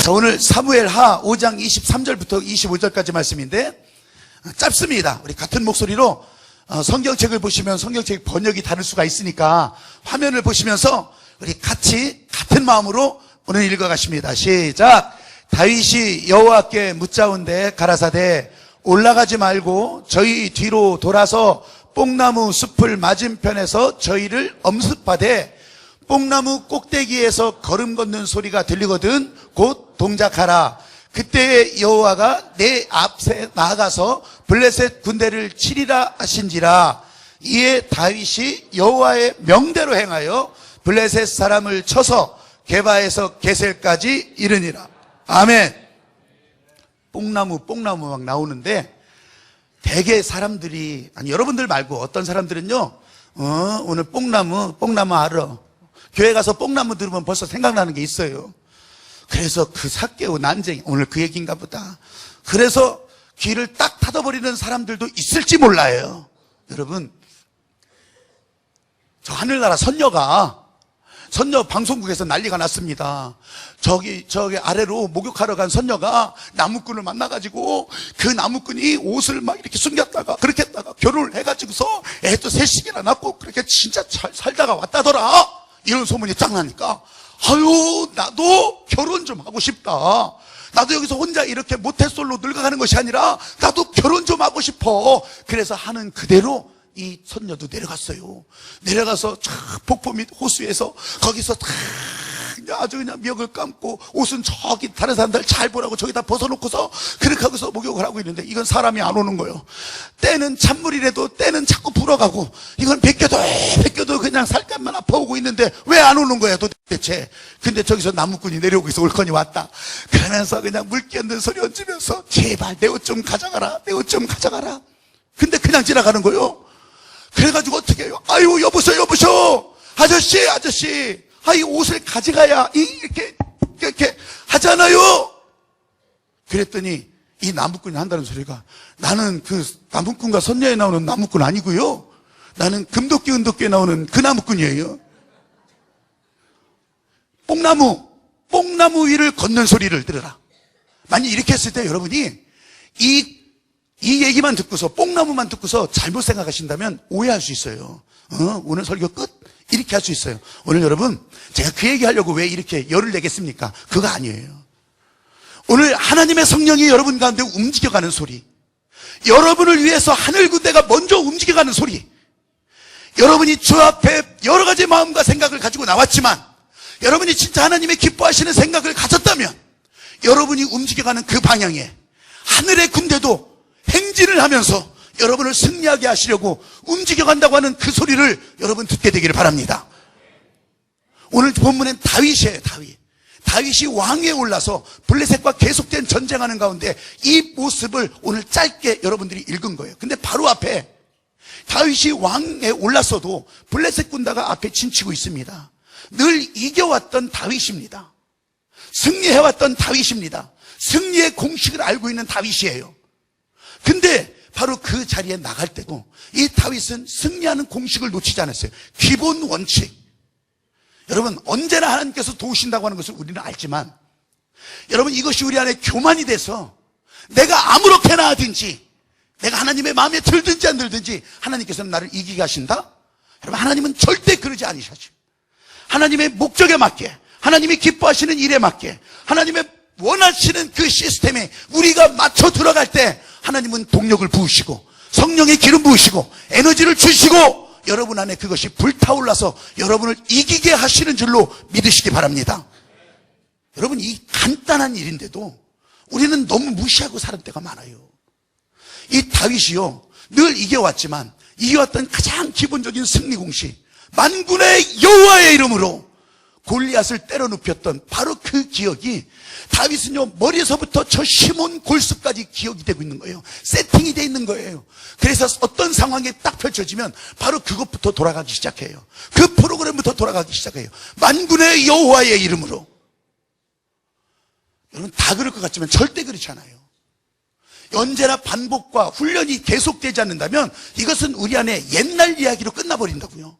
자, 오늘 사무엘하 5장 23절부터 25절까지 말씀인데 짧습니다. 우리 같은 목소리로 성경책을 보시면 성경책 번역이 다를 수가 있으니까 화면을 보시면서 우리 같이 같은 마음으로 오늘 읽어가십니다. 시작. 다윗이 여호와께 묻자온대 가라사대 올라가지 말고 저희 뒤로 돌아서 뽕나무 숲을 맞은편에서 저희를 엄습하되 뽕나무 꼭대기에서 걸음 걷는 소리가 들리거든 곧 동작하라. 그때 여호와가 내 앞에 나아가서 블레셋 군대를 치리라 하신지라. 이에 다윗이 여호와의 명대로 행하여 블레셋 사람을 쳐서 게바에서 게셀까지 이르니라. 아멘. 뽕나무 막 나오는데 대개 사람들이, 아니 여러분들 말고 어떤 사람들은요, 오늘 뽕나무 알아. 교회 가서 뽕나무 들으면 벌써 생각나는 게 있어요. 그래서 그 삭개오 난쟁이, 오늘 그 얘기인가 보다. 그래서 귀를 딱 닫아버리는 사람들도 있을지 몰라요. 여러분, 저 하늘나라 선녀 방송국에서 난리가 났습니다. 저기 아래로 목욕하러 간 선녀가 나무꾼을 만나가지고 그 나무꾼이 옷을 막 이렇게 숨겼다가 그렇게 했다가 결혼을 해가지고서 애도 셋씩이나 낳고 그렇게 진짜 잘 살다가 왔다더라. 이런 소문이 쫙 나니까 아유 나도 결혼 좀 하고 싶다. 나도 여기서 혼자 이렇게 모태솔로 늙어가는 것이 아니라 나도 결혼 좀 하고 싶어. 그래서 하는 그대로 이 선녀도 내려갔어요. 내려가서 쫙 폭포 밑 호수에서 거기서 탁 아주 그냥 멱을 감고 옷은 저기 다른 사람들 잘 보라고 저기다 벗어놓고서 그렇게 하고서 목욕을 하고 있는데 이건 사람이 안 오는 거예요. 때는 찬물이라도 때는 자꾸 불어가고 이건 베껴도 그냥 살갗만 아파오고 있는데 왜 안 오는 거야 도대체. 근데 저기서 나무꾼이 내려오고 있어. 올건이 왔다. 그러면서 그냥 물 끼얹는 소리 얹으면서 제발 내 옷 좀 가져가라. 내 옷 좀 가져가라. 근데 그냥 지나가는 거예요. 그래가지고 어떻게 해요? 아유 여보세요 아저씨 이 옷을 가져가야 이렇게 하잖아요. 그랬더니 이 나무꾼이 한다는 소리가 나는 그 나무꾼과 선녀에 나오는 나무꾼 아니고요. 나는 금도끼 은도끼에 나오는 그 나무꾼이에요. 뽕나무 위를 걷는 소리를 들으라. 만약 이렇게 했을 때 여러분이 이 얘기만 듣고서 뽕나무만 듣고서 잘못 생각하신다면 오해할 수 있어요. 오늘 설교 끝? 이렇게 할 수 있어요. 오늘 여러분 제가 그 얘기하려고 왜 이렇게 열을 내겠습니까? 그거 아니에요. 오늘 하나님의 성령이 여러분 가운데 움직여가는 소리, 여러분을 위해서 하늘 군대가 먼저 움직여가는 소리, 여러분이 주 앞에 여러 가지 마음과 생각을 가지고 나왔지만 여러분이 진짜 하나님의 기뻐하시는 생각을 가졌다면 여러분이 움직여가는 그 방향에 하늘의 군대도 행진을 하면서 여러분을 승리하게 하시려고 움직여간다고 하는 그 소리를 여러분 듣게 되기를 바랍니다. 오늘 본문엔 다윗이에요. 다윗이 왕위에 올라서 블레셋과 계속된 전쟁하는 가운데 이 모습을 오늘 짧게 여러분들이 읽은 거예요. 근데 바로 앞에 다윗이 왕에 올랐어도 블레셋 군대가 앞에 진치고 있습니다. 늘 이겨왔던 다윗입니다. 승리해왔던 다윗입니다. 승리의 공식을 알고 있는 다윗이에요. 근데 바로 그 자리에 나갈 때도 이 다윗은 승리하는 공식을 놓치지 않았어요. 기본 원칙. 여러분 언제나 하나님께서 도우신다고 하는 것을 우리는 알지만 여러분 이것이 우리 안에 교만이 돼서 내가 아무렇게나 하든지 내가 하나님의 마음에 들든지 안 들든지 하나님께서는 나를 이기게 하신다? 여러분 하나님은 절대 그러지 않으셔요. 하나님의 목적에 맞게 하나님이 기뻐하시는 일에 맞게 하나님의 원하시는 그 시스템에 우리가 맞춰 들어갈 때 하나님은 동력을 부으시고 성령의 기름 부으시고 에너지를 주시고 여러분 안에 그것이 불타올라서 여러분을 이기게 하시는 줄로 믿으시기 바랍니다. 여러분 이 간단한 일인데도 우리는 너무 무시하고 사는 때가 많아요. 이 다윗이요 늘 이겨왔지만 이겨왔던 가장 기본적인 승리 공식 만군의 여호와의 이름으로 골리앗을 때려 눕혔던 바로 그 기억이 다윗은요 머리에서부터 저 시몬 골수까지 기억이 되고 있는 거예요. 세팅이 돼 있는 거예요. 그래서 어떤 상황이 딱 펼쳐지면 바로 그것부터 돌아가기 시작해요. 그 프로그램부터 돌아가기 시작해요. 만군의 여호와의 이름으로. 여러분 다 그럴 것 같지만 절대 그렇지 않아요. 언제나 반복과 훈련이 계속되지 않는다면 이것은 우리 안에 옛날 이야기로 끝나버린다고요.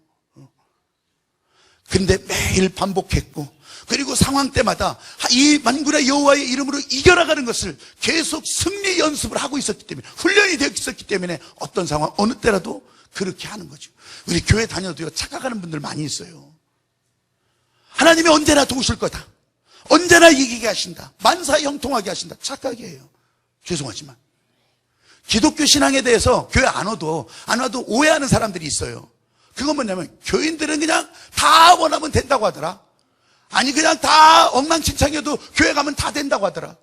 그런데 매일 반복했고, 그리고 상황 때마다 이 만군의 여호와의 이름으로 이겨나가는 것을 계속 승리 연습을 하고 있었기 때문에, 훈련이 되어 있었기 때문에 어떤 상황, 어느 때라도 그렇게 하는 거죠. 우리 교회 다녀도요, 착각하는 분들 많이 있어요. 하나님이 언제나 도우실 거다, 언제나 이기게 하신다, 만사형통하게 하신다. 착각이에요. 죄송하지만 기독교 신앙에 대해서 교회 안 와도 오해하는 사람들이 있어요. 그건 뭐냐면, 교인들은 그냥 다 원하면 된다고 하더라. 아니, 그냥 다 엉망진창해도 교회 가면 다 된다고 하더라.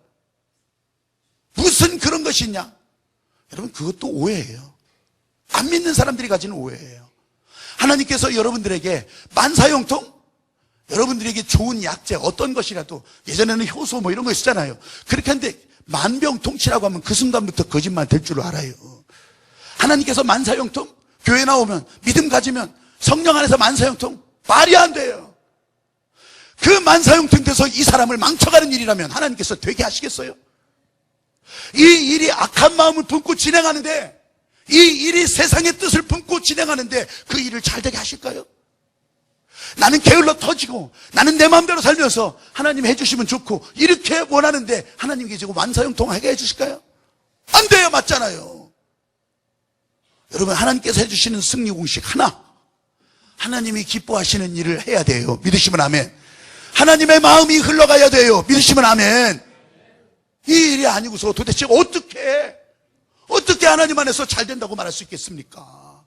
무슨 그런 것이 있냐? 여러분, 그것도 오해예요. 안 믿는 사람들이 가지는 오해예요. 하나님께서 여러분들에게 만사형통, 여러분들에게 좋은 약재, 어떤 것이라도, 예전에는 효소 뭐 이런 거 있었잖아요. 그렇게 하는데 만병통치라고 하면 그 순간부터 거짓말 될 줄 알아요. 하나님께서 만사형통, 교회 나오면, 믿음 가지면 성령 안에서 만사형통, 말이 안 돼요. 그 만사형통 돼서 이 사람을 망쳐가는 일이라면 하나님께서 되게 하시겠어요? 이 일이 악한 마음을 품고 진행하는데, 이 일이 세상의 뜻을 품고 진행하는데 그 일을 잘 되게 하실까요? 나는 게을러 터지고, 나는 내 마음대로 살면서 하나님 해주시면 좋고 이렇게 원하는데 하나님께 지금 만사형통하게 해주실까요? 안 돼요. 맞잖아요. 여러분, 하나님께서 해주시는 승리 공식 하나, 하나님이 기뻐하시는 일을 해야 돼요. 믿으시면 아멘. 하나님의 마음이 흘러가야 돼요. 믿으시면 아멘. 이 일이 아니고서 도대체 어떻게 하나님 안에서 잘 된다고 말할 수 있겠습니까?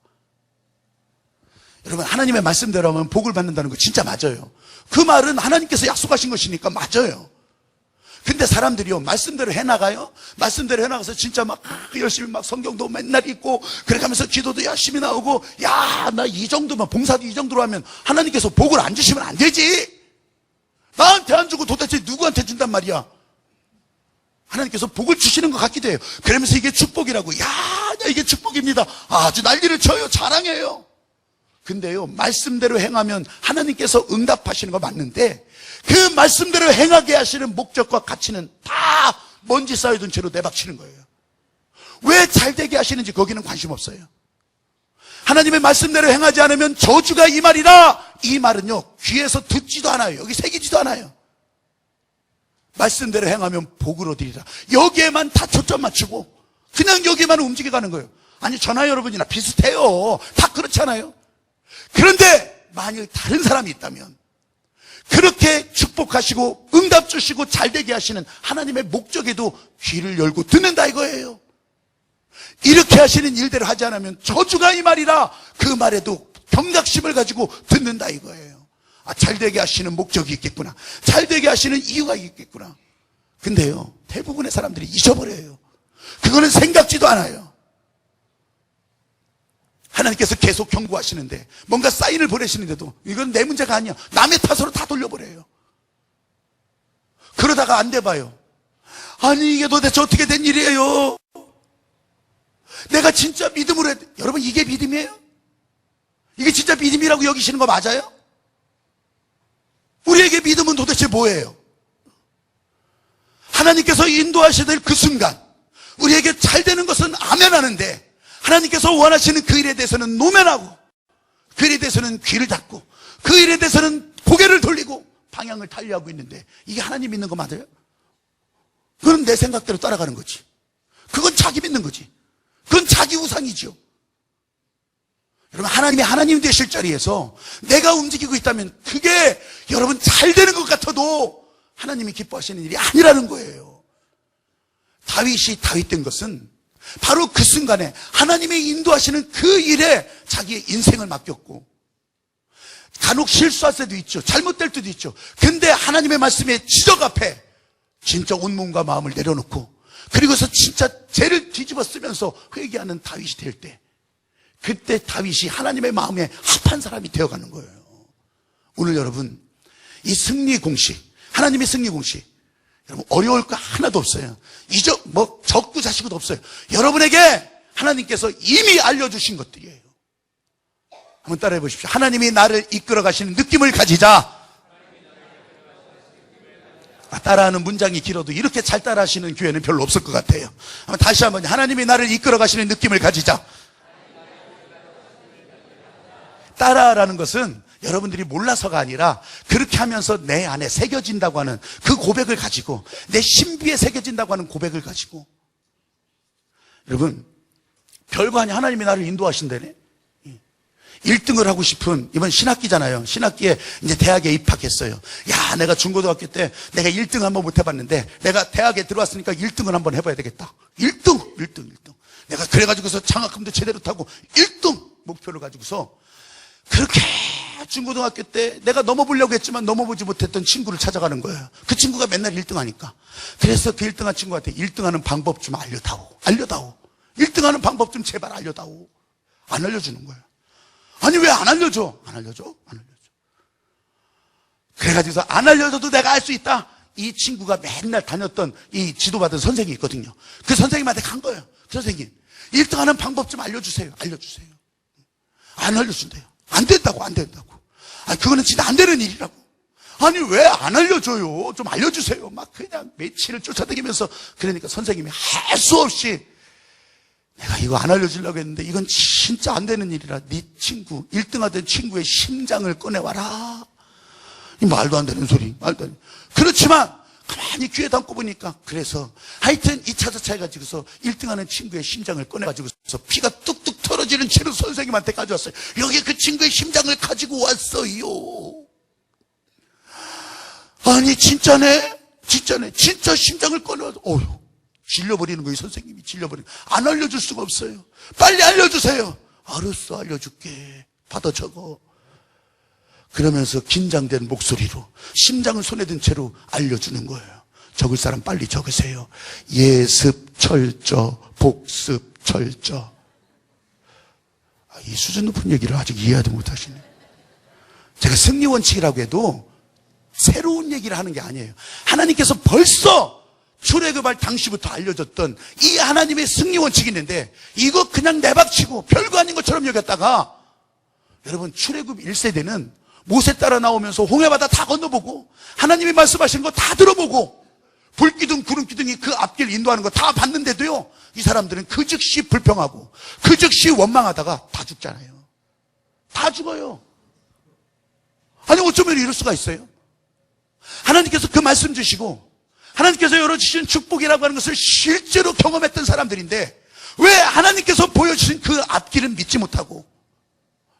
여러분, 하나님의 말씀대로 하면 복을 받는다는 거 진짜 맞아요. 그 말은 하나님께서 약속하신 것이니까 맞아요. 근데 사람들이요, 말씀대로 해나가요? 말씀대로 해나가서 진짜 막 열심히 막 성경도 맨날 읽고, 그래 가면서 기도도 열심히 나오고, 야, 나 이 정도면, 봉사도 이 정도로 하면 하나님께서 복을 안 주시면 안 되지. 나한테 안 주고 도대체 누구한테 준단 말이야? 하나님께서 복을 주시는 것 같기도 해요. 그러면서 이게 축복이라고, 야, 이게 축복입니다, 아주 난리를 쳐요. 자랑해요. 근데요, 말씀대로 행하면 하나님께서 응답하시는 거 맞는데, 그 말씀대로 행하게 하시는 목적과 가치는 다 먼지 쌓여둔 채로 내박치는 거예요. 왜 잘되게 하시는지 거기는 관심 없어요. 하나님의 말씀대로 행하지 않으면 저주가 이 말이라, 이 말은요, 귀에서 듣지도 않아요. 여기 새기지도 않아요. 말씀대로 행하면 복을 얻으리라, 여기에만 다 초점 맞추고 그냥 여기에만 움직여가는 거예요. 아니, 전화 여러분이나 비슷해요. 다 그렇잖아요. 그런데 만일 다른 사람이 있다면, 그렇게 축복하시고 응답 주시고 잘되게 하시는 하나님의 목적에도 귀를 열고 듣는다 이거예요. 이렇게 하시는 일대로 하지 않으면 저주가 이 말이라, 그 말에도 경각심을 가지고 듣는다 이거예요. 아, 잘되게 하시는 목적이 있겠구나, 잘되게 하시는 이유가 있겠구나. 근데요, 대부분의 사람들이 잊어버려요. 그거는 생각지도 않아요. 하나님께서 계속 경고하시는데, 뭔가 사인을 보내시는데도 이건 내 문제가 아니야, 남의 탓으로 다 돌려버려요. 그러다가 안 돼봐요. 아니, 이게 도대체 어떻게 된 일이에요? 내가 진짜 믿음으로 여러분, 이게 믿음이에요? 이게 진짜 믿음이라고 여기시는 거 맞아요? 우리에게 믿음은 도대체 뭐예요? 하나님께서 인도하셔야 될 그 순간 우리에게 잘 되는 것은 아멘 하는데, 하나님께서 원하시는 그 일에 대해서는 노면하고, 그 일에 대해서는 귀를 닫고, 그 일에 대해서는 고개를 돌리고 방향을 달리하고 있는데, 이게 하나님 믿는 거 맞아요? 그건 내 생각대로 따라가는 거지. 그건 자기 믿는 거지. 그건 자기 우상이죠. 여러분, 하나님이 하나님 되실 자리에서 내가 움직이고 있다면 그게 여러분 잘 되는 것 같아도 하나님이 기뻐하시는 일이 아니라는 거예요. 다윗이 다윗 된 것은 바로 그 순간에 하나님의 인도하시는 그 일에 자기의 인생을 맡겼고, 간혹 실수할 때도 있죠. 잘못될 때도 있죠. 근데 하나님의 말씀에 지적 앞에 진짜 온 몸과 마음을 내려놓고, 그리고서 진짜 죄를 뒤집어 쓰면서 회개하는 다윗이 될 때, 그때 다윗이 하나님의 마음에 합한 사람이 되어가는 거예요. 오늘 여러분, 이 승리 공식, 하나님의 승리 공식, 여러분 어려울 거 하나도 없어요. 적고 자시고도 없어요. 여러분에게 하나님께서 이미 알려주신 것들이에요. 한번 따라해 보십시오. 하나님이 나를 이끌어 가시는 느낌을 가지자. 따라하는 문장이 길어도 이렇게 잘 따라하시는 교회는 별로 없을 것 같아요. 다시 한번, 하나님이 나를 이끌어 가시는 느낌을 가지자. 따라라는 것은 여러분들이 몰라서가 아니라 그렇게 하면서 내 안에 새겨진다고 하는 그 고백을 가지고, 내 신비에 새겨진다고 하는 고백을 가지고, 여러분, 별거 아니 하나님이 나를 인도하신다네. 1등을 하고 싶은, 이번 신학기잖아요. 신학기에 이제 대학에 입학했어요. 야, 내가 중고등학교 때 내가 1등 한번 못 해봤는데 내가 대학에 들어왔으니까 1등을 한번 해봐야 되겠다. 1등. 내가 그래가지고서 장학금도 제대로 타고 1등 목표를 가지고서 그렇게 중고등학교 때 내가 넘어보려고 했지만 넘어보지 못했던 친구를 찾아가는 거예요. 그 친구가 맨날 1등 하니까. 그래서 그 1등한 친구한테 1등하는 방법 좀 알려다오. 1등하는 방법 좀 제발 알려다오. 안 알려주는 거예요. 아니 왜 안 알려줘? 안 알려줘. 그래가지고서 안 알려줘도 내가 알 수 있다. 이 친구가 맨날 다녔던 이 지도받은 선생님이 있거든요. 그 선생님한테 간 거예요. 선생님, 1등하는 방법 좀 알려주세요. 안 알려준대요. 안 된다고. 아니 그거는 진짜 안 되는 일이라고. 아니 왜 안 알려줘요? 좀 알려주세요. 막 그냥 며칠을 쫓아다니면서. 그러니까 선생님이 할 수 없이, 내가 이거 안 알려주려고 했는데 이건 진짜 안 되는 일이라 네 친구, 1등하던 친구의 심장을 꺼내와라. 이 말도 안 되는 소리. 그렇지만 가만히 귀에 담고 보니까, 그래서 하여튼 2차 저차 해가지고서 1등하는 친구의 심장을 꺼내가지고서 피가 뚝뚝 떨어지는 채로 선생님한테 가져왔어요. 여기 그 친구의 심장을 가지고 왔어요. 아니 진짜네. 진짜 심장을 꺼내와서, 어휴, 질려버리는 거예요. 선생님이 안 알려줄 수가 없어요. 빨리 알려주세요. 알았어, 알려줄게. 받아 적어. 그러면서 긴장된 목소리로 심장을 손에 든 채로 알려주는 거예요. 적을 사람 빨리 적으세요. 예습철저, 복습철저. 이 수준 높은 얘기를 아직 이해하지 못하시네. 제가 승리원칙이라고 해도 새로운 얘기를 하는 게 아니에요. 하나님께서 벌써 출애굽할 당시부터 알려줬던 이 하나님의 승리원칙이 있는데, 이거 그냥 내박치고 별거 아닌 것처럼 여겼다가, 여러분 출애굽 1세대는 모세 따라 나오면서 홍해바다 다 건너보고 하나님이 말씀하시는 거 다 들어보고 불기둥 구름기둥이 그 앞길 인도하는 거 다 봤는데도요, 이 사람들은 그 즉시 불평하고 그 즉시 원망하다가 다 죽잖아요. 다 죽어요. 아니 어쩌면 이럴 수가 있어요? 하나님께서 그 말씀 주시고 하나님께서 열어주신 축복이라고 하는 것을 실제로 경험했던 사람들인데, 왜 하나님께서 보여주신 그 앞길은 믿지 못하고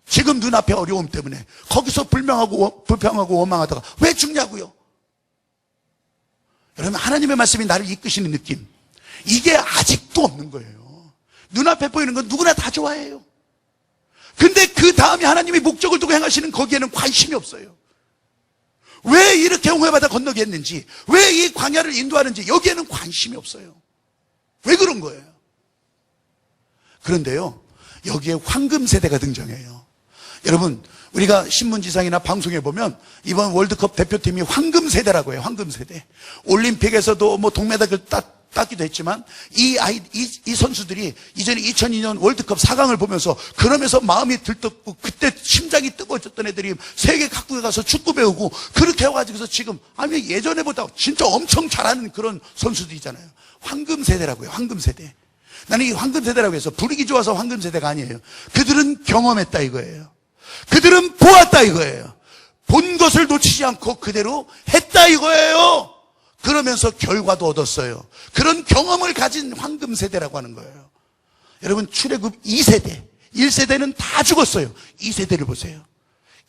지금 눈앞에 어려움 때문에 거기서 불평하고 원망하다가 왜 죽냐고요? 여러분, 하나님의 말씀이 나를 이끄시는 느낌, 이게 아직도 없는 거예요. 눈앞에 보이는 건 누구나 다 좋아해요. 근데 그 다음에 하나님이 목적을 두고 행하시는 거기에는 관심이 없어요. 왜 이렇게 홍해바다 건너게 했는지, 왜 이 광야를 인도하는지 여기에는 관심이 없어요. 왜 그런 거예요? 그런데요, 여기에 황금 세대가 등장해요. 여러분, 우리가 신문지상이나 방송에 보면 이번 월드컵 대표팀이 황금 세대라고 해요. 황금 세대. 올림픽에서도 뭐 동메달을 땄기도 했지만 이 선수들이 이전에 2002년 월드컵 4강을 보면서 그러면서 마음이 들떴고 그때 심장이 뜨거워졌던 애들이 세계 각국에 가서 축구 배우고 그렇게 해가지고서 지금 아니 예전에보다 진짜 엄청 잘하는 그런 선수들이잖아요. 황금 세대라고요. 황금 세대. 나는 이 황금 세대라고 해서 부르기 좋아서 황금 세대가 아니에요. 그들은 경험했다 이거예요. 그들은 보았다 이거예요. 본 것을 놓치지 않고 그대로 했다 이거예요. 그러면서 결과도 얻었어요. 그런 경험을 가진 황금 세대라고 하는 거예요. 여러분, 출애굽 2세대, 1세대는 다 죽었어요. 2세대를 보세요.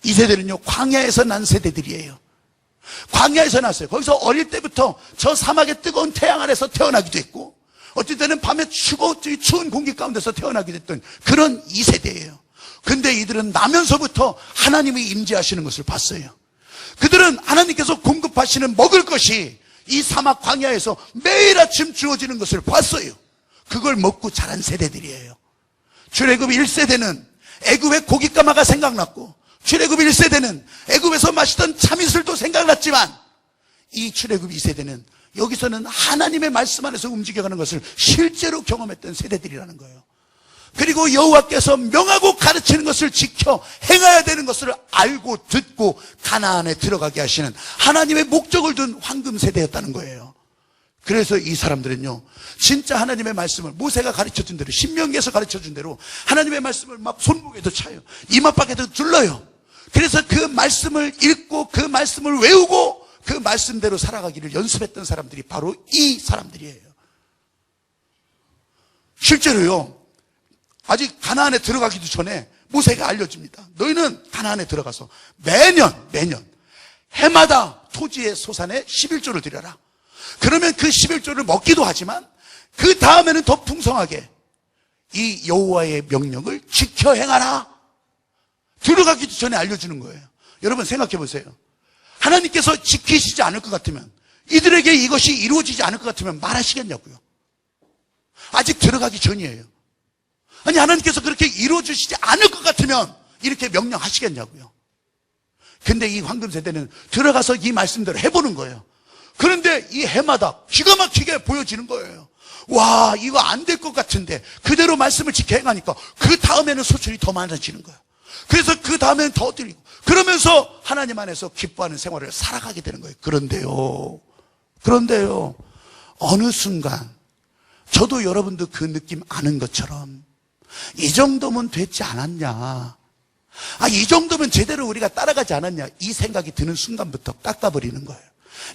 2세대는요, 광야에서 난 세대들이에요. 광야에서 났어요. 거기서 어릴 때부터 저 사막의 뜨거운 태양 아래서 태어나기도 했고, 어쩔 때는 밤에 추운 공기 가운데서 태어나게 됐던 그런 2세대예요. 근데 이들은 나면서부터 하나님이 임재하시는 것을 봤어요. 그들은 하나님께서 공급하시는 먹을 것이 이 사막 광야에서 매일 아침 주어지는 것을 봤어요. 그걸 먹고 자란 세대들이에요. 출애굽 1세대는 애굽의 고깃가마가 생각났고, 출애굽 1세대는 애굽에서 마시던 참이슬도 생각났지만, 이 출애굽 2세대는 여기서는 하나님의 말씀 안에서 움직여가는 것을 실제로 경험했던 세대들이라는 거예요. 그리고 여호와께서 명하고 가르치는 것을 지켜 행해야 되는 것을 알고 듣고 가나안에 들어가게 하시는 하나님의 목적을 둔 황금 세대였다는 거예요. 그래서 이 사람들은요, 진짜 하나님의 말씀을 모세가 가르쳐준 대로, 신명기에서 가르쳐준 대로 하나님의 말씀을 막 손목에도 차요, 이마박에도 둘러요. 그래서 그 말씀을 읽고 그 말씀을 외우고 그 말씀대로 살아가기를 연습했던 사람들이 바로 이 사람들이에요. 실제로요, 아직 가나안에 들어가기도 전에 모세가 알려줍니다. 너희는 가나안에 들어가서 매년 해마다 토지의 소산에 11조를 드려라. 그러면 그 11조를 먹기도 하지만 그 다음에는 더 풍성하게 이 여호와의 명령을 지켜 행하라. 들어가기도 전에 알려주는 거예요. 여러분 생각해 보세요. 하나님께서 지키시지 않을 것 같으면, 이들에게 이것이 이루어지지 않을 것 같으면 말하시겠냐고요. 아직 들어가기 전이에요. 아니, 하나님께서 그렇게 이루어주시지 않을 것 같으면 이렇게 명령하시겠냐고요. 근데 이 황금 세대는 들어가서 이 말씀대로 해보는 거예요. 그런데 이 해마다 기가 막히게 보여지는 거예요. 와, 이거 안 될 것 같은데 그대로 말씀을 지켜 행하니까 그 다음에는 소출이 더 많아지는 거예요. 그래서 그 다음에는 더 드리고, 그러면서 하나님 안에서 기뻐하는 생활을 살아가게 되는 거예요. 그런데요, 어느 순간 저도 여러분도 그 느낌 아는 것처럼 이 정도면 됐지 않았냐, 이 정도면 제대로 우리가 따라가지 않았냐, 이 생각이 드는 순간부터 깎아버리는 거예요.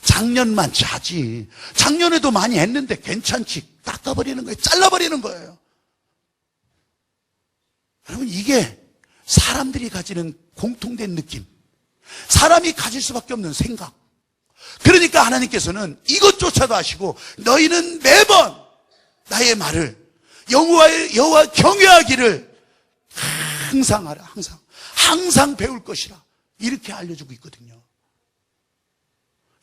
작년만 자지, 작년에도 많이 했는데 괜찮지, 깎아버리는 거예요. 잘라버리는 거예요. 여러분, 이게 사람들이 가지는 공통된 느낌, 사람이 가질 수밖에 없는 생각. 그러니까 하나님께서는 이것조차도 아시고 너희는 매번 나의 말을 여호와 경외하기를 항상 하라, 항상 배울 것이라, 이렇게 알려주고 있거든요.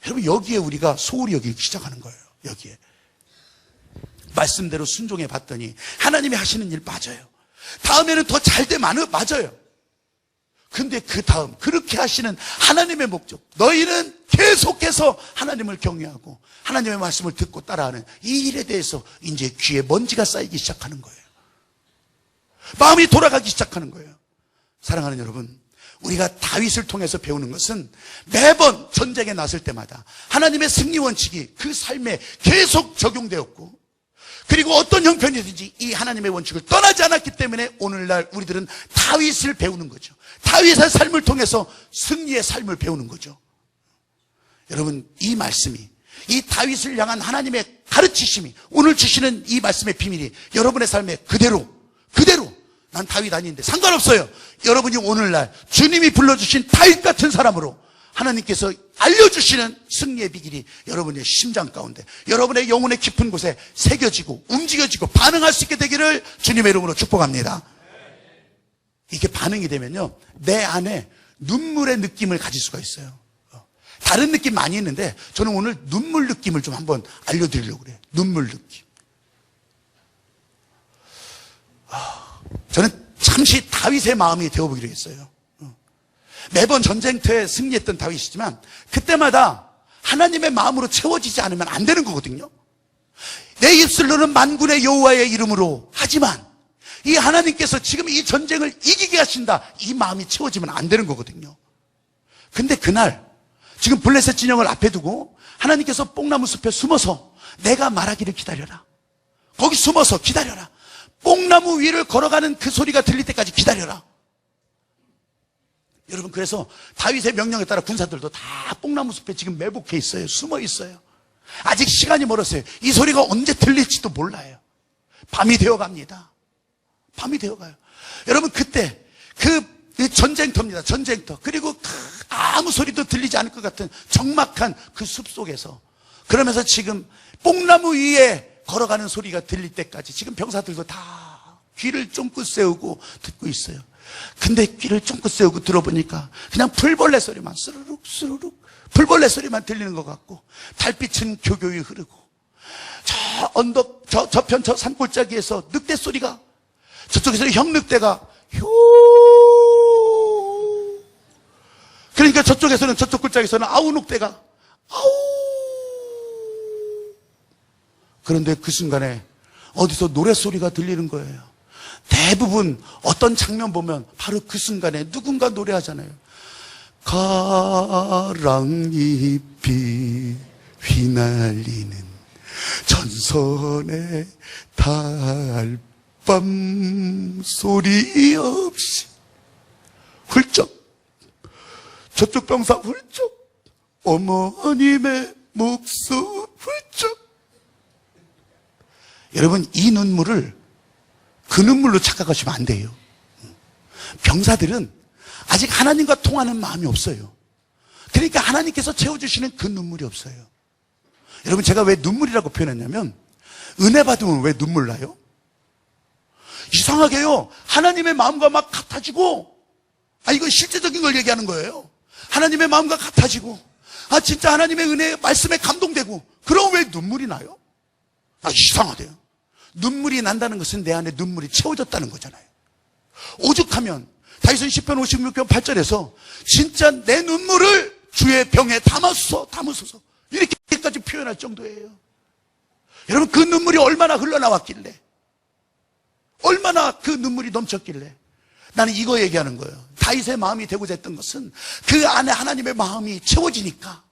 여러분, 여기에 우리가 소홀히 여기기 시작하는 거예요. 여기에 말씀대로 순종해 봤더니 하나님이 하시는 일 맞아요. 다음에는 더 잘 돼, 맞아요. 근데 그 다음 그렇게 하시는 하나님의 목적, 너희는 계속해서 하나님을 경외하고 하나님의 말씀을 듣고 따라하는 이 일에 대해서 이제 귀에 먼지가 쌓이기 시작하는 거예요. 마음이 돌아가기 시작하는 거예요. 사랑하는 여러분, 우리가 다윗을 통해서 배우는 것은 매번 전쟁에 나설 때마다 하나님의 승리 원칙이 그 삶에 계속 적용되었고, 그리고 어떤 형편이든지 이 하나님의 원칙을 떠나지 않았기 때문에 오늘날 우리들은 다윗을 배우는 거죠. 다윗의 삶을 통해서 승리의 삶을 배우는 거죠. 여러분, 이 말씀이, 이 다윗을 향한 하나님의 가르치심이, 오늘 주시는 이 말씀의 비밀이 여러분의 삶에 그대로 난 다윗 아닌데 상관없어요. 여러분이 오늘날 주님이 불러주신 다윗 같은 사람으로 하나님께서 알려주시는 승리의 비결이 여러분의 심장 가운데, 여러분의 영혼의 깊은 곳에 새겨지고 움직여지고 반응할 수 있게 되기를 주님의 이름으로 축복합니다. 이게 반응이 되면요, 내 안에 눈물의 느낌을 가질 수가 있어요. 다른 느낌 많이 있는데 저는 오늘 눈물 느낌을 좀 한번 알려드리려고 그래요. 눈물 느낌. 저는 잠시 다윗의 마음이 되어보기로 했어요. 매번 전쟁터에 승리했던 다윗이지만 그때마다 하나님의 마음으로 채워지지 않으면 안 되는 거거든요. 내 입술로는 만군의 여호와의 이름으로 하지만 이 하나님께서 지금 이 전쟁을 이기게 하신다, 이 마음이 채워지면 안 되는 거거든요. 근데 그날 지금 블레셋 진영을 앞에 두고 하나님께서 뽕나무 숲에 숨어서 내가 말하기를 기다려라, 거기 숨어서 기다려라, 뽕나무 위를 걸어가는 그 소리가 들릴 때까지 기다려라. 여러분, 그래서 다윗의 명령에 따라 군사들도 다 뽕나무 숲에 지금 매복해 있어요. 숨어 있어요. 아직 시간이 멀었어요. 이 소리가 언제 들릴지도 몰라요. 밤이 되어갑니다. 밤이 되어가요. 여러분, 그때 그 전쟁터입니다. 전쟁터. 그리고 아무 소리도 들리지 않을 것 같은 적막한 그 숲속에서, 그러면서 지금 뽕나무 위에 걸어가는 소리가 들릴 때까지 지금 병사들도 다 귀를 쫑긋 세우고 듣고 있어요. 근데 귀를 쫑긋 세우고 들어보니까 그냥 풀벌레 소리만, 스르륵 풀벌레 소리만 들리는 것 같고, 달빛은 교교히 흐르고, 저 언덕, 저편 저 산골짜기에서 늑대 소리가, 저쪽에서 형늑대가 효, 그러니까 저쪽에서는, 저쪽 골짜기에서는 아우늑대가 아우. 그런데 그 순간에 어디서 노래소리가 들리는 거예요. 대부분 어떤 장면 보면 바로 그 순간에 누군가 노래하잖아요. 가랑잎이 휘날리는 전선의 달밤 소리 없이 훌쩍 저쪽 병사 훌쩍, 어머님의 목숨 훌쩍. 여러분, 이 눈물을 그 눈물로 착각하시면 안 돼요. 병사들은 아직 하나님과 통하는 마음이 없어요. 그러니까 하나님께서 채워주시는 그 눈물이 없어요. 여러분, 제가 왜 눈물이라고 표현했냐면, 은혜 받으면 왜 눈물 나요? 이상하게요, 하나님의 마음과 막 같아지고, 이거 실제적인 걸 얘기하는 거예요. 하나님의 마음과 같아지고, 진짜 하나님의 은혜 말씀에 감동되고, 그럼 왜 눈물이 나요? 이상하대요. 눈물이 난다는 것은 내 안에 눈물이 채워졌다는 거잖아요. 오죽하면 다윗은 시편 56편 8절에서 진짜 내 눈물을 주의 병에 담으소서 이렇게까지 표현할 정도예요. 여러분, 그 눈물이 얼마나 흘러나왔길래, 얼마나 그 눈물이 넘쳤길래. 나는 이거 얘기하는 거예요. 다윗의 마음이 되고자 했던 것은 그 안에 하나님의 마음이 채워지니까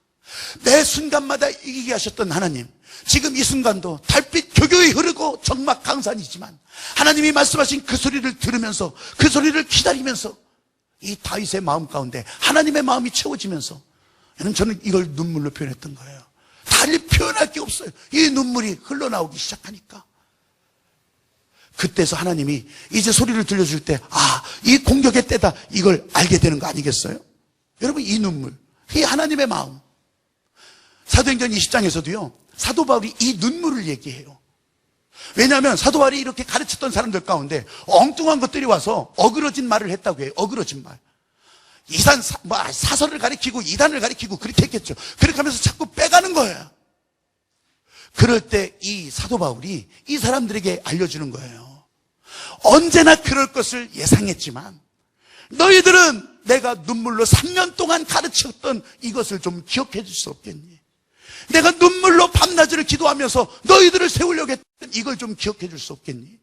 매 순간마다 이기게 하셨던 하나님, 지금 이 순간도 달빛 교교히 흐르고 적막 강산이지만 하나님이 말씀하신 그 소리를 들으면서, 그 소리를 기다리면서 이 다윗의 마음 가운데 하나님의 마음이 채워지면서, 저는 이걸 눈물로 표현했던 거예요. 달리 표현할 게 없어요. 이 눈물이 흘러나오기 시작하니까. 그때서 하나님이 이제 소리를 들려줄 때, 이 공격의 때다, 이걸 알게 되는 거 아니겠어요? 여러분, 이 눈물, 이 하나님의 마음. 사도행전 20장에서도요, 사도 바울이 이 눈물을 얘기해요. 왜냐하면 사도 바울이 이렇게 가르쳤던 사람들 가운데 엉뚱한 것들이 와서 어그러진 말을 했다고 해요. 어그러진 말. 사설을 가리키고 이단을 가리키고 그렇게 했겠죠. 그렇게 하면서 자꾸 빼가는 거예요. 그럴 때 이 사도 바울이 이 사람들에게 알려주는 거예요. 언제나 그럴 것을 예상했지만 너희들은 내가 눈물로 3년 동안 가르쳤던 이것을 좀 기억해 줄 수 없겠니? 내가 눈물로 밤낮을 기도하면서 너희들을 세우려고 했던 이걸 좀 기억해 줄 수 없겠니?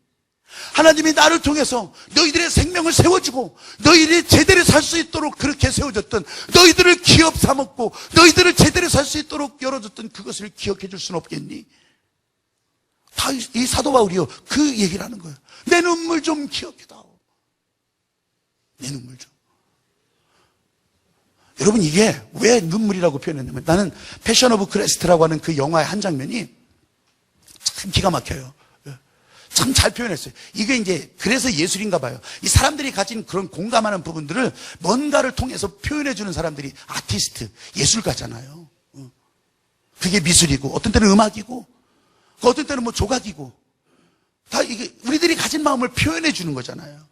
하나님이 나를 통해서 너희들의 생명을 세워주고 너희들이 제대로 살 수 있도록 그렇게 세워줬던, 너희들을 기업 삼았고 너희들을 제대로 살 수 있도록 열어줬던 그것을 기억해 줄 수는 없겠니? 다 이 사도 바울이요, 그 얘기를 하는 거예요. 내 눈물 좀 기억해다오. 내 눈물 좀. 여러분, 이게 왜 눈물이라고 표현했냐면, 나는 패션 오브 크리스트라고 하는 그 영화의 한 장면이 참 기가 막혀요. 참 잘 표현했어요. 이게 이제 그래서 예술인가 봐요. 이 사람들이 가진 그런 공감하는 부분들을 뭔가를 통해서 표현해주는 사람들이 아티스트, 예술가잖아요. 그게 미술이고, 어떤 때는 음악이고, 어떤 때는 뭐 조각이고, 다 이게 우리들이 가진 마음을 표현해주는 거잖아요.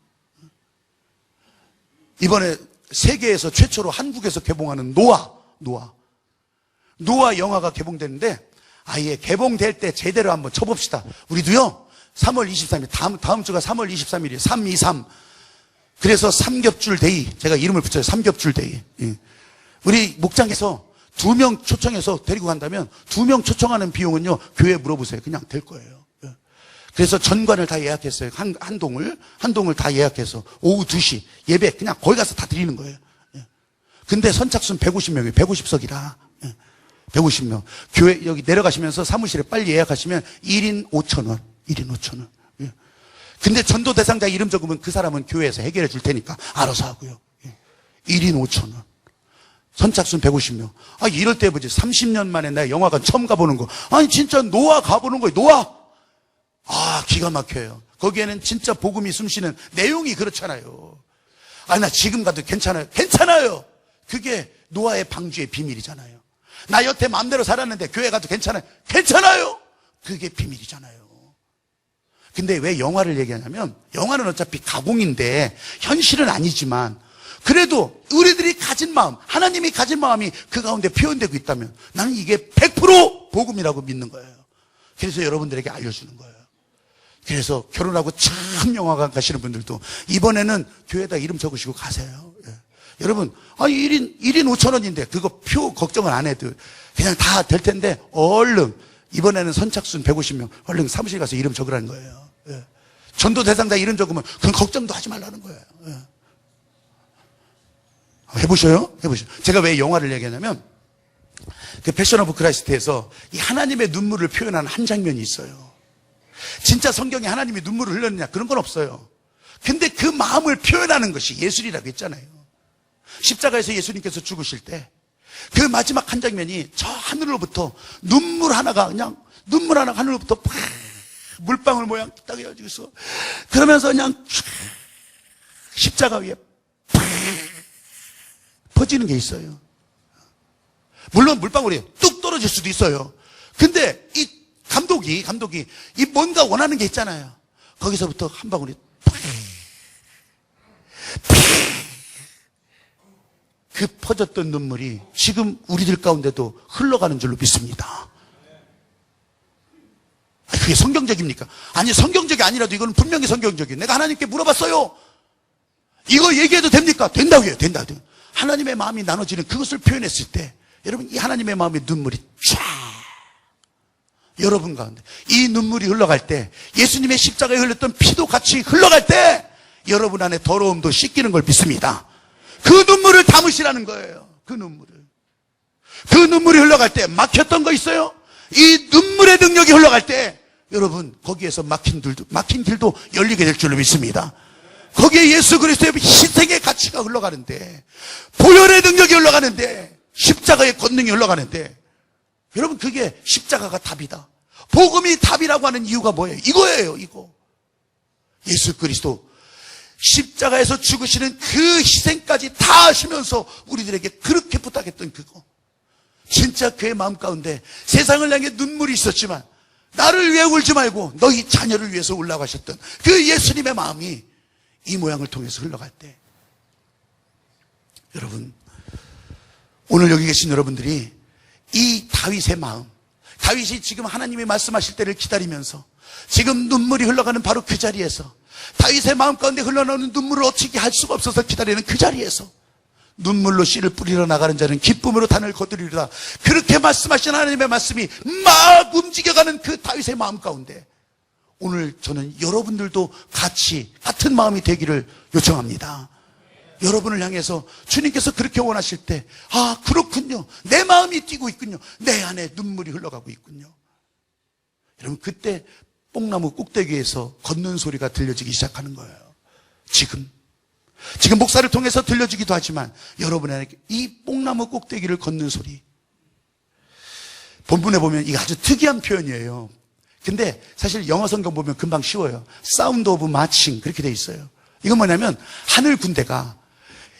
이번에 세계에서 최초로 한국에서 개봉하는 노아 영화가 개봉되는데, 아예 개봉될 때 제대로 한번 쳐봅시다. 우리도요, 3월 23일, 다음 주가 3월 23일이에요. 323. 그래서 삼겹줄 데이, 제가 이름을 붙여요. 삼겹줄 데이. 우리 목장에서 2명 초청해서 데리고 간다면 2명 초청하는 비용은요, 교회에 물어보세요. 그냥 될 거예요. 그래서 전관을 다 예약했어요. 한 동을 다 예약해서 오후 2시 예배 그냥 거기 가서 다 드리는 거예요. 근데 선착순 150명이에요. 150석이라. 150명. 교회 여기 내려가시면서 사무실에 빨리 예약하시면 1인 5,000원. 1인 5,000원. 근데 전도 대상자 이름 적으면 그 사람은 교회에서 해결해 줄 테니까 알아서 하고요. 1인 5,000원. 선착순 150명. 이럴 때 보지. 30년 만에 내가 영화관 처음 가보는 거. 진짜 노아 가보는 거예요. 노아. 기가 막혀요. 거기에는 진짜 복음이 숨쉬는 내용이 그렇잖아요. 나 지금 가도 괜찮아요. 괜찮아요. 그게 노아의 방주의 비밀이잖아요. 나 여태 마음대로 살았는데 교회 가도 괜찮아요. 괜찮아요. 그게 비밀이잖아요. 근데 왜 영화를 얘기하냐면, 영화는 어차피 가공인데 현실은 아니지만 그래도 우리들이 가진 마음, 하나님이 가진 마음이 그 가운데 표현되고 있다면 나는 이게 100% 복음이라고 믿는 거예요. 그래서 여러분들에게 알려주는 거예요. 그래서 결혼하고 참 영화관 가시는 분들도 이번에는 교회에다 이름 적으시고 가세요. 여러분, 1인 5,000원인데 그거 표 걱정을 안 해도 그냥 다 될 텐데, 얼른 이번에는 선착순 150명 얼른 사무실 가서 이름 적으라는 거예요. 전도 대상자 이름 적으면 그건 걱정도 하지 말라는 거예요. 해보셔요? 제가 왜 영화를 얘기하냐면, 그 패션 오브 크라이스트에서 이 하나님의 눈물을 표현하는 한 장면이 있어요. 진짜 성경에 하나님이 눈물을 흘렸느냐, 그런 건 없어요. 근데 그 마음을 표현하는 것이 예술이라고 했잖아요. 십자가에서 예수님께서 죽으실 때 그 마지막 한 장면이 저 하늘로부터 눈물 하나가 하늘로부터 팍 물방울 모양 딱 해가지고서 그러면서 그냥 십자가 위에 팍 퍼지는 게 있어요. 물론 물방울이 뚝 떨어질 수도 있어요. 근데 이 감독이 이 뭔가 원하는 게 있잖아요. 거기서부터 한 방울이 그 퍼졌던 눈물이 지금 우리들 가운데도 흘러가는 줄로 믿습니다. 그게 성경적입니까? 아니, 성경적이 아니라도 이건 분명히 성경적이에요. 내가 하나님께 물어봤어요. 이거 얘기해도 됩니까? 된다고요. 된다. 하나님의 마음이 나눠지는 그것을 표현했을 때 여러분, 이 하나님의 마음의 눈물이 쫙 여러분 가운데 이 눈물이 흘러갈 때, 예수님의 십자가에 흘렸던 피도 같이 흘러갈 때 여러분 안에 더러움도 씻기는 걸 믿습니다. 그 눈물을 담으시라는 거예요. 그 눈물이 흘러갈 때 막혔던 거 있어요? 이 눈물의 능력이 흘러갈 때 여러분 거기에서 막힌 길도 열리게 될 줄로 믿습니다. 거기에 예수 그리스도의 희생의 가치가 흘러가는데, 보혈의 능력이 흘러가는데, 십자가의 권능이 흘러가는데, 여러분 그게 십자가가 답이다. 복음이 답이라고 하는 이유가 뭐예요? 이거예요. 이거. 예수 그리스도 십자가에서 죽으시는 그 희생까지 다 하시면서 우리들에게 그렇게 부탁했던 그거. 진짜 그의 마음 가운데 세상을 향해 눈물이 있었지만 나를 위해 울지 말고 너희 자녀를 위해서 울라고 하셨던 그 예수님의 마음이 이 모양을 통해서 흘러갈 때, 여러분 오늘 여기 계신 여러분들이 이 다윗의 마음, 다윗이 지금 하나님이 말씀하실 때를 기다리면서 지금 눈물이 흘러가는 바로 그 자리에서, 다윗의 마음 가운데 흘러나오는 눈물을 어떻게 할 수가 없어서 기다리는 그 자리에서 눈물로 씨를 뿌리러 나가는 자는 기쁨으로 단을 거두리리라, 그렇게 말씀하신 하나님의 말씀이 막 움직여가는 그 다윗의 마음 가운데 오늘 저는 여러분들도 같은 마음이 되기를 요청합니다. 여러분을 향해서 주님께서 그렇게 원하실 때, 아 그렇군요, 내 마음이 뛰고 있군요, 내 안에 눈물이 흘러가고 있군요. 여러분 그때 뽕나무 꼭대기에서 걷는 소리가 들려지기 시작하는 거예요. 지금 목사를 통해서 들려지기도 하지만 여러분에게 이 뽕나무 꼭대기를 걷는 소리, 본문에 보면 이게 아주 특이한 표현이에요. 근데 사실 영어 성경 보면 금방 쉬워요. 사운드 오브 마칭 그렇게 돼 있어요. 이건 뭐냐면 하늘 군대가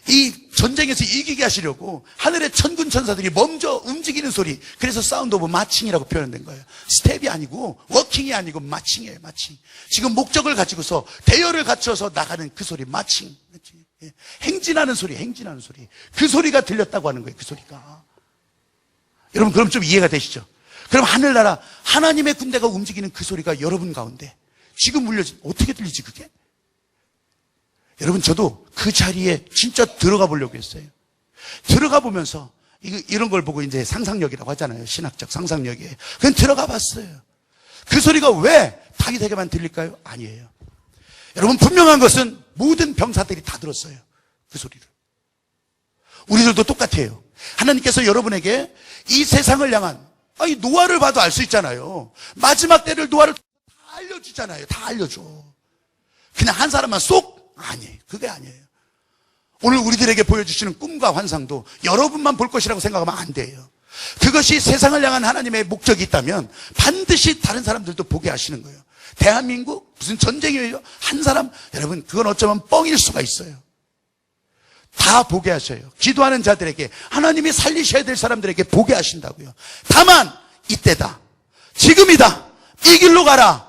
이 전쟁에서 이기게 하시려고 하늘의 천군 천사들이 먼저 움직이는 소리, 그래서 사운드 오브 마칭이라고 표현된 거예요. 스텝이 아니고 워킹이 아니고 마칭이에요. 마칭. 지금 목적을 가지고서 대열을 갖춰서 나가는 그 소리, 마칭. 행진하는 소리. 그 소리가 들렸다고 하는 거예요. 그 소리가. 여러분 그럼 좀 이해가 되시죠? 그럼 하늘나라 하나님의 군대가 움직이는 그 소리가 여러분 가운데 지금 울려진, 어떻게 들리지 그게? 여러분 저도 그 자리에 진짜 들어가 보려고 했어요. 들어가 보면서 이런 걸 보고 이제 상상력이라고 하잖아요. 신학적 상상력이에요. 그냥 들어가 봤어요. 그 소리가 왜 다윗에게만 들릴까요? 아니에요. 여러분 분명한 것은 모든 병사들이 다 들었어요. 그 소리를. 우리들도 똑같아요. 하나님께서 여러분에게 이 세상을 향한, 이 노아를 봐도 알 수 있잖아요. 마지막 때를 노아를 다 알려주잖아요. 다 알려줘. 그냥 한 사람만 쏙? 아니에요. 그게 아니에요. 오늘 우리들에게 보여주시는 꿈과 환상도 여러분만 볼 것이라고 생각하면 안 돼요. 그것이 세상을 향한 하나님의 목적이 있다면 반드시 다른 사람들도 보게 하시는 거예요. 대한민국 무슨 전쟁이에요? 한 사람, 여러분 그건 어쩌면 뻥일 수가 있어요. 다 보게 하셔요. 기도하는 자들에게, 하나님이 살리셔야 될 사람들에게 보게 하신다고요. 다만 이때다, 지금이다, 이 길로 가라,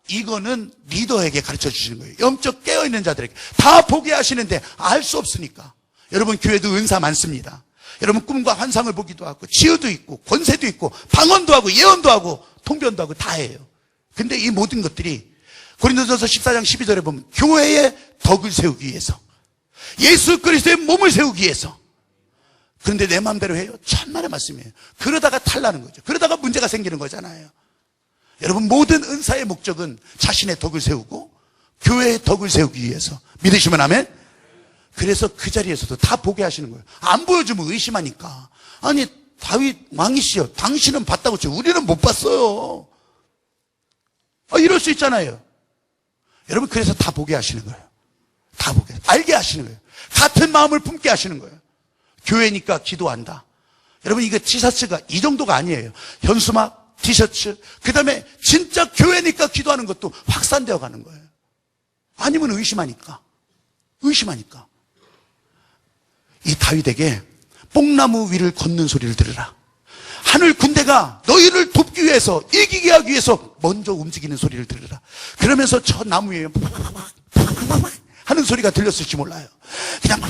이거는 리더에게 가르쳐 주시는 거예요. 영적 깨어있는 자들에게 다 보게 하시는데 알 수 없으니까. 여러분 교회도 은사 많습니다. 여러분 꿈과 환상을 보기도 하고 치유도 있고 권세도 있고 방언도 하고 예언도 하고 통변도 하고 다 해요. 근데 이 모든 것들이 고린도전서 14장 12절에 보면 교회의 덕을 세우기 위해서, 예수 그리스도의 몸을 세우기 위해서. 그런데 내 마음대로 해요? 천만의 말씀이에요. 그러다가 탈나는 거죠. 그러다가 문제가 생기는 거잖아요. 여러분 모든 은사의 목적은 자신의 덕을 세우고 교회의 덕을 세우기 위해서. 믿으시면 아멘? 그래서 그 자리에서도 다 보게 하시는 거예요. 안 보여주면 의심하니까. 아니 다윗 왕이시여, 당신은 봤다고 쳐, 우리는 못 봤어요. 이럴 수 있잖아요. 여러분 그래서 다 보게 하시는 거예요. 다 보게, 알게 하시는 거예요. 같은 마음을 품게 하시는 거예요. 교회니까 기도한다. 여러분, 이거 티셔츠가 이 정도가 아니에요. 현수막, 티셔츠, 그 다음에 진짜 교회니까 기도하는 것도 확산되어 가는 거예요. 아니면 의심하니까. 이 다윗에게 뽕나무 위를 걷는 소리를 들으라. 하늘 군대가 너희를 돕기 위해서, 이기게 하기 위해서 먼저 움직이는 소리를 들으라. 그러면서 저 나무 위에 하는 소리가 들렸을지 몰라요. 그냥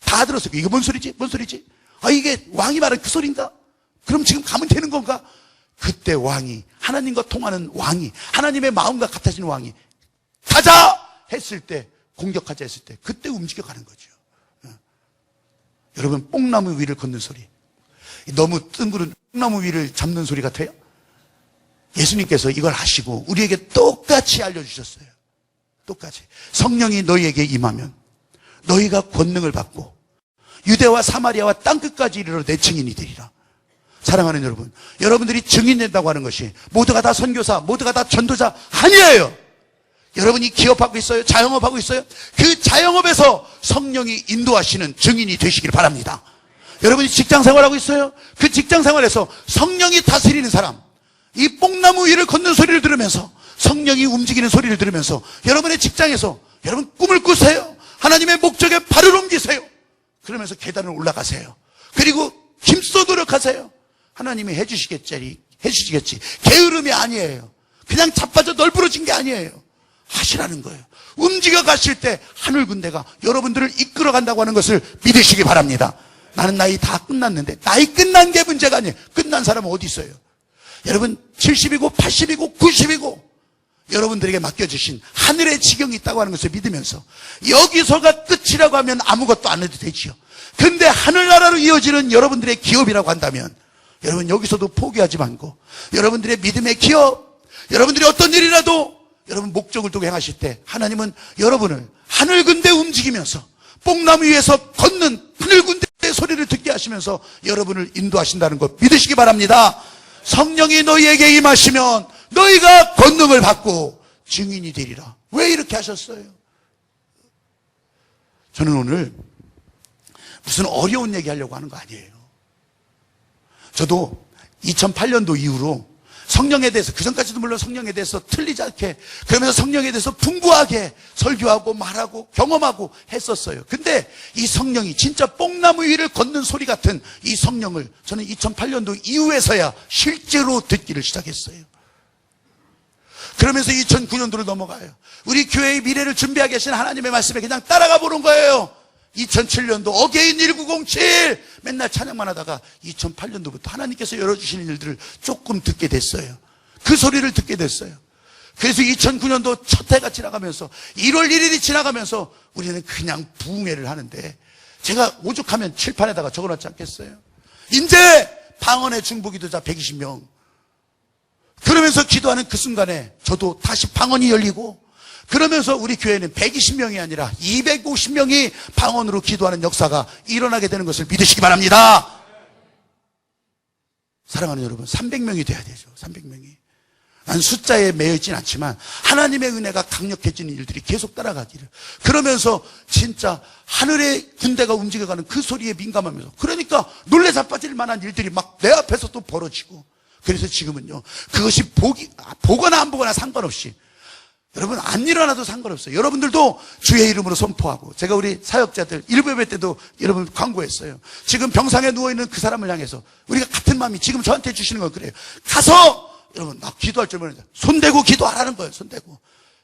다 들었어요. 이게 뭔 소리지? 아, 이게 왕이 말한 그 소리인가? 그럼 지금 가면 되는 건가? 그때 왕이, 하나님과 통하는 왕이, 하나님의 마음과 같아지는 왕이 가자! 했을 때, 공격하자 했을 때, 그때 움직여가는 거죠. 여러분, 뽕나무 위를 걷는 소리. 너무 뜬구른 뽕나무 위를 잡는 소리 같아요? 예수님께서 이걸 하시고 우리에게 똑같이 알려주셨어요. 똑같이. 성령이 너희에게 임하면 너희가 권능을 받고 유대와 사마리아와 땅끝까지 이르러 내 증인이 되리라. 사랑하는 여러분, 여러분들이 증인된다고 하는 것이 모두가 다 선교사, 모두가 다 전도자 아니에요. 여러분이 기업하고 있어요? 자영업하고 있어요? 그 자영업에서 성령이 인도하시는 증인이 되시길 바랍니다. 여러분이 직장생활하고 있어요? 그 직장생활에서 성령이 다스리는 사람, 이 뽕나무 위를 걷는 소리를 들으면서, 성령이 움직이는 소리를 들으면서 여러분의 직장에서 여러분 꿈을 꾸세요. 하나님의 목적에 발을 옮기세요. 그러면서 계단을 올라가세요. 그리고 힘써 노력하세요. 하나님이 해주시겠지. 게으름이 아니에요. 그냥 자빠져 널브러진 게 아니에요. 하시라는 거예요. 움직여 가실 때 하늘 군대가 여러분들을 이끌어 간다고 하는 것을 믿으시기 바랍니다. 나는 나이 다 끝났는데, 나이 끝난 게 문제가 아니에요. 끝난 사람은 어디 있어요? 여러분 70이고 80이고 90이고 여러분들에게 맡겨주신 하늘의 지경이 있다고 하는 것을 믿으면서 여기서가 끝이라고 하면 아무것도 안 해도 되지요. 근데 하늘나라로 이어지는 여러분들의 기업이라고 한다면 여러분 여기서도 포기하지 말고 여러분들의 믿음의 기업, 여러분들이 어떤 일이라도 여러분 목적을 두고 행하실 때 하나님은 여러분을 하늘 군대 움직이면서 뽕나무 위에서 걷는 하늘 군대의 소리를 듣게 하시면서 여러분을 인도하신다는 것 믿으시기 바랍니다. 성령이 너희에게 임하시면 너희가 권능을 받고 증인이 되리라. 왜 이렇게 하셨어요? 저는 오늘 무슨 어려운 얘기 하려고 하는 거 아니에요. 저도 2008년도 이후로 성령에 대해서, 그전까지도 물론 성령에 대해서 틀리지 않게, 그러면서 성령에 대해서 풍부하게 설교하고 말하고 경험하고 했었어요. 근데 이 성령이 진짜 뽕나무 위를 걷는 소리 같은 이 성령을 저는 2008년도 이후에서야 실제로 듣기를 시작했어요. 그러면서 2009년도를 넘어가요. 우리 교회의 미래를 준비하고 계신 하나님의 말씀에 그냥 따라가 보는 거예요. 2007년도 어게인 1907 맨날 찬양만 하다가 2008년도부터 하나님께서 열어주시는 일들을 조금 듣게 됐어요. 그 소리를 듣게 됐어요. 그래서 2009년도 첫 해가 지나가면서 1월 1일이 지나가면서 우리는 그냥 부흥회를 하는데, 제가 오죽하면 칠판에다가 적어놨지 않겠어요? 이제 방언의 중보기도자 120명. 그러면서 기도하는 그 순간에 저도 다시 방언이 열리고, 그러면서 우리 교회는 120명이 아니라 250명이 방언으로 기도하는 역사가 일어나게 되는 것을 믿으시기 바랍니다. 사랑하는 여러분, 300명이 돼야 되죠. 300명이. 난 숫자에 매여 있진 않지만 하나님의 은혜가 강력해지는 일들이 계속 따라가기를, 그러면서 진짜 하늘의 군대가 움직여가는 그 소리에 민감하면서, 그러니까 놀래 자빠질 만한 일들이 막 내 앞에서 또 벌어지고, 그래서 지금은요, 그것이 보거나 안 보거나 상관없이, 여러분 안 일어나도 상관없어요. 여러분들도 주의 이름으로 선포하고, 제가 우리 사역자들 일부 예배 때도 여러분 광고했어요. 지금 병상에 누워있는 그 사람을 향해서 우리가 같은 마음이 지금 저한테 주시는 건 그래요. 가서 여러분 막 기도할 줄 모르는데 손대고 기도하라는 거예요. 손대고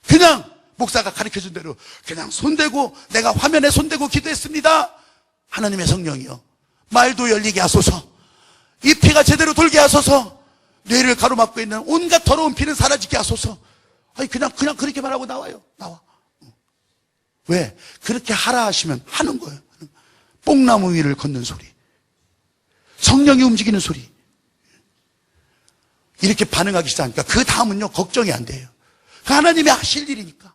그냥 목사가 가르쳐준 대로 그냥 손대고, 내가 화면에 손대고 기도했습니다. 하나님의 성령이요, 말도 열리게 하소서, 이 피가 제대로 돌게 하소서, 뇌를 가로막고 있는 온갖 더러운 피는 사라지게 하소서. 아니 그냥 그렇게만 하고 나와요. 나와. 왜? 그렇게 하라 하시면 하는 거예요. 뽕나무 위를 걷는 소리, 성령이 움직이는 소리. 이렇게 반응하기 시작하니까 그 다음은요 걱정이 안 돼요. 하나님이 하실 일이니까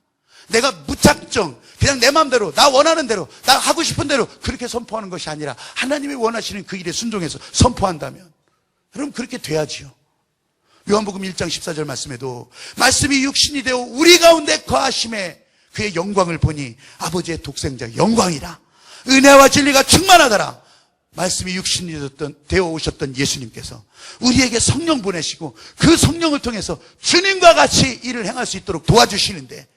내가 무작정 그냥 내 마음대로, 나 원하는 대로, 나 하고 싶은 대로 그렇게 선포하는 것이 아니라 하나님이 원하시는 그 일에 순종해서 선포한다면 여러분 그렇게 돼야지요. 요한복음 1장 14절 말씀에도 말씀이 육신이 되어 우리 가운데 거하심에 그의 영광을 보니 아버지의 독생자 영광이라. 은혜와 진리가 충만하더라. 말씀이 육신이 되어 오셨던 예수님께서 우리에게 성령 보내시고 그 성령을 통해서 주님과 같이 일을 행할 수 있도록 도와주시는데,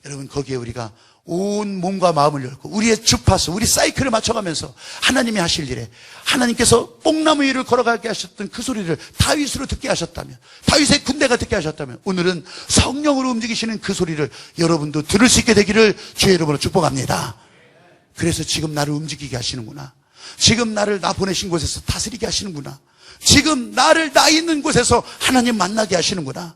여러분 거기에 우리가 온 몸과 마음을 열고 우리의 주파수, 우리 사이클을 맞춰가면서 하나님이 하실 일에, 하나님께서 뽕나무 위를 걸어가게 하셨던 그 소리를 다윗으로 듣게 하셨다면, 다윗의 군대가 듣게 하셨다면, 오늘은 성령으로 움직이시는 그 소리를 여러분도 들을 수 있게 되기를 주의 이름으로 축복합니다. 그래서 지금 나를 움직이게 하시는구나. 지금 나를 나 보내신 곳에서 다스리게 하시는구나. 지금 나를 나 있는 곳에서 하나님 만나게 하시는구나.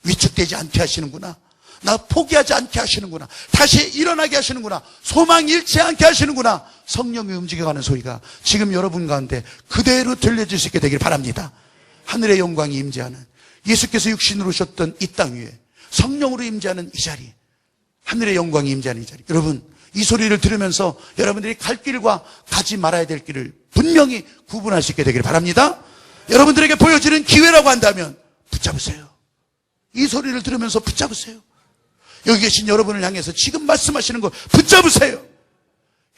위축되지 않게 하시는구나. 나 포기하지 않게 하시는구나. 다시 일어나게 하시는구나. 소망 잃지 않게 하시는구나. 성령이 움직여가는 소리가 지금 여러분 가운데 그대로 들려질 수 있게 되길 바랍니다. 하늘의 영광이 임재하는, 예수께서 육신으로 오셨던 이 땅 위에 성령으로 임재하는 이 자리, 하늘의 영광이 임재하는 이 자리, 여러분 이 소리를 들으면서 여러분들이 갈 길과 가지 말아야 될 길을 분명히 구분할 수 있게 되길 바랍니다. 여러분들에게 보여지는 기회라고 한다면 붙잡으세요. 이 소리를 들으면서 붙잡으세요. 여기 계신 여러분을 향해서 지금 말씀하시는 거 붙잡으세요.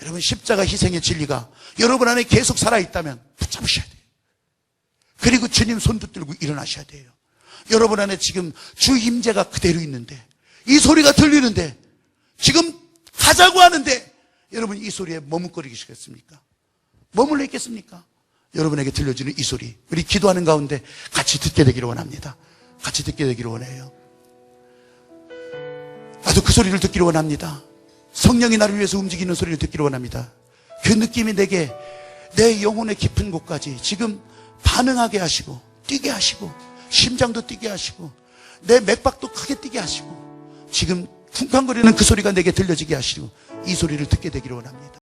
여러분 십자가 희생의 진리가 여러분 안에 계속 살아있다면 붙잡으셔야 돼요. 그리고 주님 손 붙들고 일어나셔야 돼요. 여러분 안에 지금 주 임재가 그대로 있는데, 이 소리가 들리는데, 지금 가자고 하는데 여러분 이 소리에 머뭇거리시겠습니까? 머물러 있겠습니까? 여러분에게 들려주는 이 소리, 우리 기도하는 가운데 같이 듣게 되기를 원합니다. 같이 듣게 되기를 원해요. 나도 그 소리를 듣기를 원합니다. 성령이 나를 위해서 움직이는 소리를 듣기를 원합니다. 그 느낌이 내게 내 영혼의 깊은 곳까지 지금 반응하게 하시고, 뛰게 하시고, 심장도 뛰게 하시고, 내 맥박도 크게 뛰게 하시고, 지금 쿵쾅거리는 그 소리가 내게 들려지게 하시고, 이 소리를 듣게 되기를 원합니다.